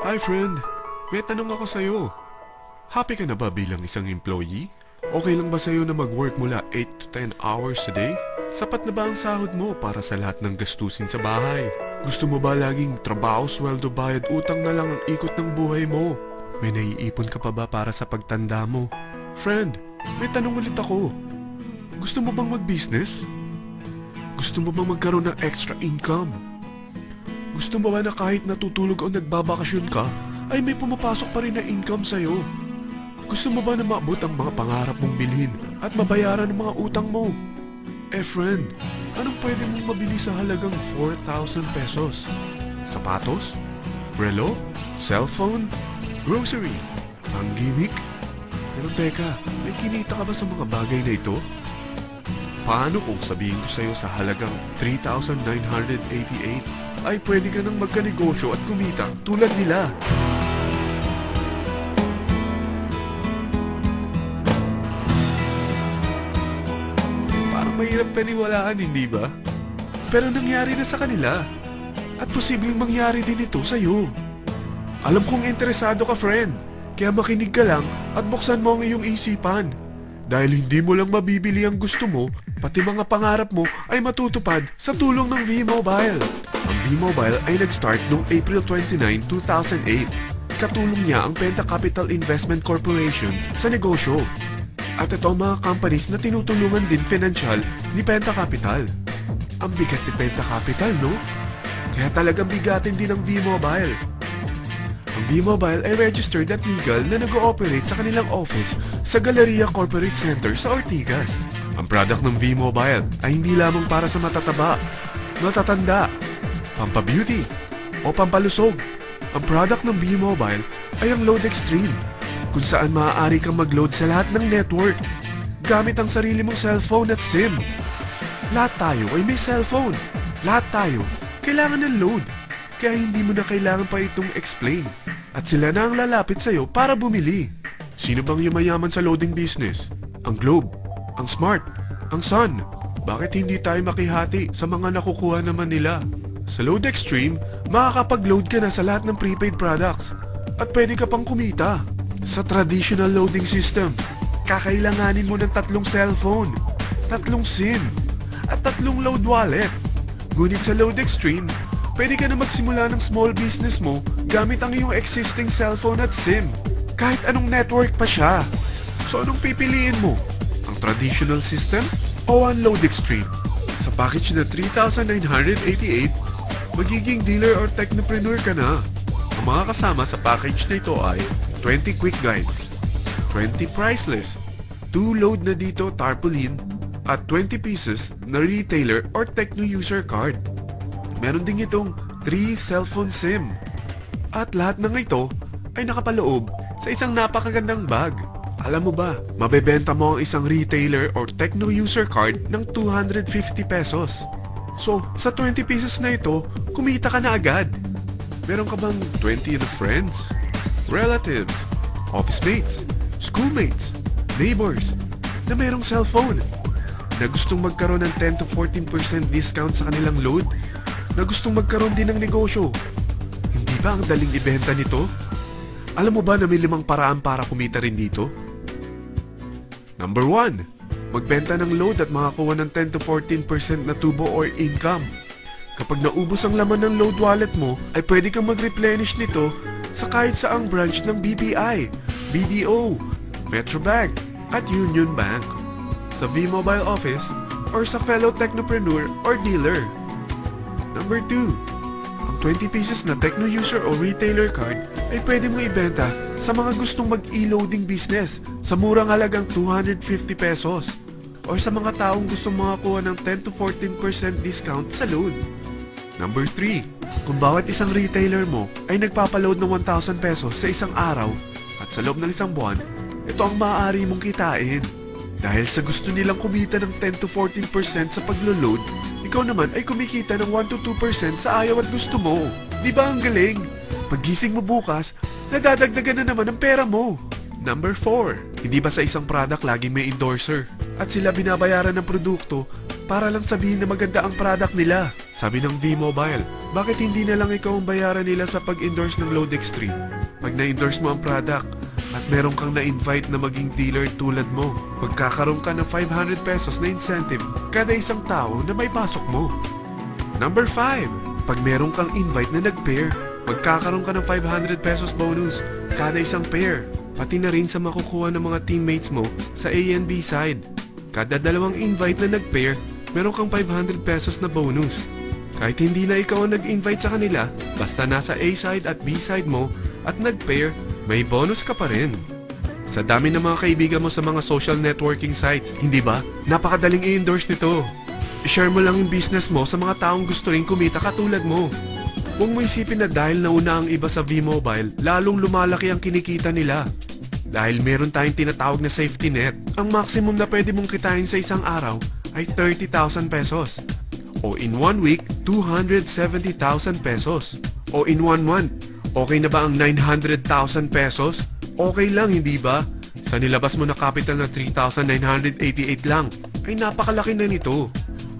Hi friend, may tanong ako sa'yo. Happy ka na ba bilang isang employee? Okay lang ba sa'yo na mag-work mula 8 to 10 hours a day? Sapat na ba ang sahod mo para sa lahat ng gastusin sa bahay? Gusto mo ba laging trabaho, sweldo, bayad, utang na lang ang ikot ng buhay mo? May naiipon ka pa ba para sa pagtanda mo? Friend, may tanong ulit ako. Gusto mo bang mag-business? Gusto mo bang magkaroon ng extra income? Gusto mo ba na kahit natutulog o nagbabakasyon ka, ay may pumapasok pa rin na income sa'yo? Gusto mo ba na maabot ang mga pangarap mong bilhin at mabayaran ang mga utang mo? Friend, anong pwede mong mabili sa halagang 4,000 pesos? Sapatos? Relo? Cellphone? Grocery? Ang gimmick? Pero teka, may kinita ka ba sa mga bagay na ito? Paano kung sabihin ko sa'yo sa halagang 3,988 ay pwede ka nang magkanegosyo at kumita tulad nila? Parang mahirap paniwalaan, hindi ba? Pero nangyari na sa kanila. At posibleng mangyari din ito sa'yo. Alam kong interesado ka, friend. Kaya makinig ka lang at buksan mo ang iyong isipan. Dahil hindi mo lang mabibili ang gusto mo, pati mga pangarap mo ay matutupad sa tulong ng V-Mobile. Ang V-Mobile ay nag-start noong April 29, 2008. Katulong niya ang Penta Capital Investment Corporation sa negosyo. At ito ang mga companies na tinutulungan din financial ni Penta Capital. Ang bigat ni Penta Capital, no? Kaya talagang bigatin din ang V-Mobile. Ang V-Mobile ay registered at legal na nag-ooperate sa kanilang office sa Galleria Corporate Center sa Ortigas. Ang product ng V-Mobile ay hindi lamang para sa matataba, matatanda, pampabeauty, o pampalusog. Ang product ng V-Mobile ay ang Load Extreme, kung saan maaari kang mag-load sa lahat ng network gamit ang sarili mong cellphone at SIM. Lahat tayo ay may cellphone. Lahat tayo kailangan ng load. Kaya hindi mo na kailangan pa itong explain. At sila na ang lalapit sa'yo para bumili. Sino bang yumayaman sa loading business? Ang Globe, ang Smart, ang Sun. Bakit hindi tayo makihati sa mga nakukuha naman nila? Sa Load Extreme, makakapag-load ka na sa lahat ng prepaid products. At pwede ka pang kumita. Sa traditional loading system, kakailanganin mo ng 3 cellphone, 3 SIM, at 3 load wallet. Ngunit sa Load Extreme, pwede ka na magsimula ng small business mo gamit ang iyong existing cellphone at SIM. Kahit anong network pa siya. So anong pipiliin mo? Ang traditional system o ang Load Extreme? Sa package na 3,988, magiging dealer or technopreneur ka na. Ang mga kasama sa package na ito ay 20 quick guides, 20 price list, 2 load na dito tarpaulin, at 20 pieces na retailer or techno user card. Meron din itong 3 cellphone SIM. At lahat ng ito ay nakapaloob sa isang napakagandang bag. Alam mo ba, mabebenta mo ang isang retailer or techno user card ng 250 pesos. So, sa 20 pieces na ito, kumita ka na agad. Meron ka bang 20 na friends, relatives, office mates, schoolmates, neighbors na merong cellphone? Na gustong magkaroon ng 10 to 14% discount sa kanilang load? Na gustong magkaroon din ng negosyo? Hindi ba ang daling ibenta nito? Alam mo ba na may 5 paraan para kumita rin dito? Number 1. Magbenta ng load at makakuha ng 10 to 14% na tubo or income. Kapag naubos ang laman ng load wallet mo, ay pwede kang mag-replenish nito sa kahit saang branch ng BPI, BDO, Metrobank, at Union Bank, sa V-Mobile office, or sa fellow technopreneur or dealer. Number 2. Ang 20 pieces na techno user o retailer card ay pwede mo ibenta sa mga gustong mag-e-loading business sa murang halagang 250 pesos, or sa mga taong gustong makakuha ng 10 to 14% discount sa load. Number 3. Kung bawat isang retailer mo ay nagpapaload ng 1,000 pesos sa isang araw at sa loob ng isang buwan, ito ang maaari mong kitain. Dahil sa gusto nilang kumita ng 10 to 14% sa paglo-load, ikaw naman ay kumikita ng 1 to 2% sa ayaw at gusto mo. Di ba ang galing? Paggising mo bukas, nadadagdagan na naman ang pera mo. Number 4. Hindi ba sa isang product laging may endorser? At sila binabayaran ng produkto para lang sabihin na maganda ang product nila. Sabi ng V-Mobile, bakit hindi na lang ikaw ang bayaran nila sa pag-endorse ng Load Extreme? Pag na-endorse mo ang product at meron kang na-invite na maging dealer tulad mo, magkakaroon ka ng 500 pesos na incentive kada isang tao na may pasok mo. Number 5. Pag meron kang invite na nag-pair, magkakaroon ka ng 500 pesos bonus kada isang pair, pati na rin sa makukuha ng mga teammates mo sa A and B side. Kada dalawang invite na nag-pair, meron kang 500 pesos na bonus. Kahit hindi na ikaw ang nag-invite sa kanila, basta nasa A side at B side mo at nag-pair, may bonus ka pa rin. Sa dami ng mga kaibigan mo sa mga social networking sites, hindi ba? Napakadaling i-endorse nito. I-share mo lang yung business mo sa mga taong gusto rin kumita katulad mo. Huwag mo isipin na dahil nauna ang iba sa V-Mobile, lalong lumalaki ang kinikita nila. Dahil meron tayong tinatawag na safety net, ang maximum na pwede mong kitain sa isang araw ay 30,000 pesos. O in 1 week, 270,000 pesos. O in 1 month, okay na ba ang 900,000 pesos? Okay lang, hindi ba? Sa nilabas mo na capital na 3,988 lang, ay napakalaki na nito.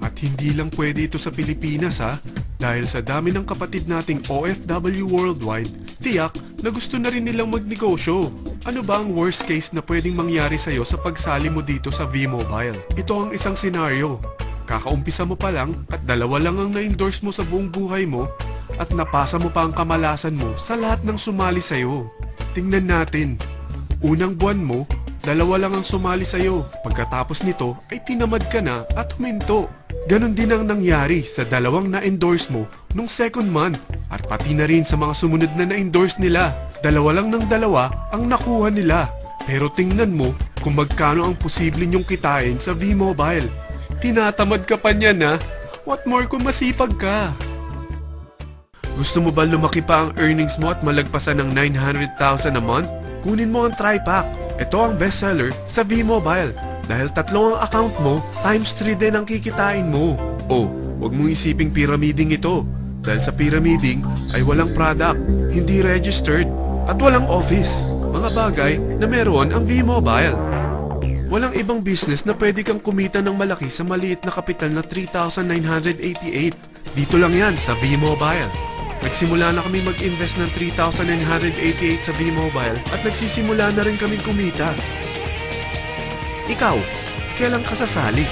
At hindi lang pwede ito sa Pilipinas ha, dahil sa dami ng kapatid nating OFW worldwide, tiyak na gusto na rin nilang magnegosyo. Ano ba ang worst case na pwedeng mangyari sa'yo sa pagsali mo dito sa V-Mobile? Ito ang isang senaryo. Kakaumpisa mo pa lang at dalawa lang ang na-endorse mo sa buong buhay mo at napasa mo pa ang kamalasan mo sa lahat ng sumali sa'yo. Tingnan natin. Unang buwan mo, dalawa lang ang sumali sa'yo. Pagkatapos nito ay tinamad ka na at huminto. Ganon din ang nangyari sa dalawang na-endorse mo nung second month at pati na rin sa mga sumunod na na-endorse nila. Dalawa lang ng dalawa ang nakuha nila. Pero tingnan mo kung magkano ang posible nyong kitain sa V-Mobile. Tinatamad ka pa niyan ha? What more kung masipag ka? Gusto mo ba lumaki pa ang earnings mo at malagpasan ng 900,000 a month? Kunin mo ang TriPack. Ito ang bestseller sa V-Mobile. Dahil 3 ang account mo, times 3 din ang kikitain mo. Oh, huwag mong isiping pyramiding ito. Dahil sa pyramiding ay walang product, hindi registered, at walang office. Mga bagay na meron ang V-Mobile. Walang ibang business na pwede kang kumita ng malaki sa maliit na kapital na 3,988. Dito lang yan sa V-Mobile. Nagsimula na kami mag-invest ng 3,988 sa V-Mobile at nagsisimula na rin kami kumita. Ikaw, kailan ka sasali?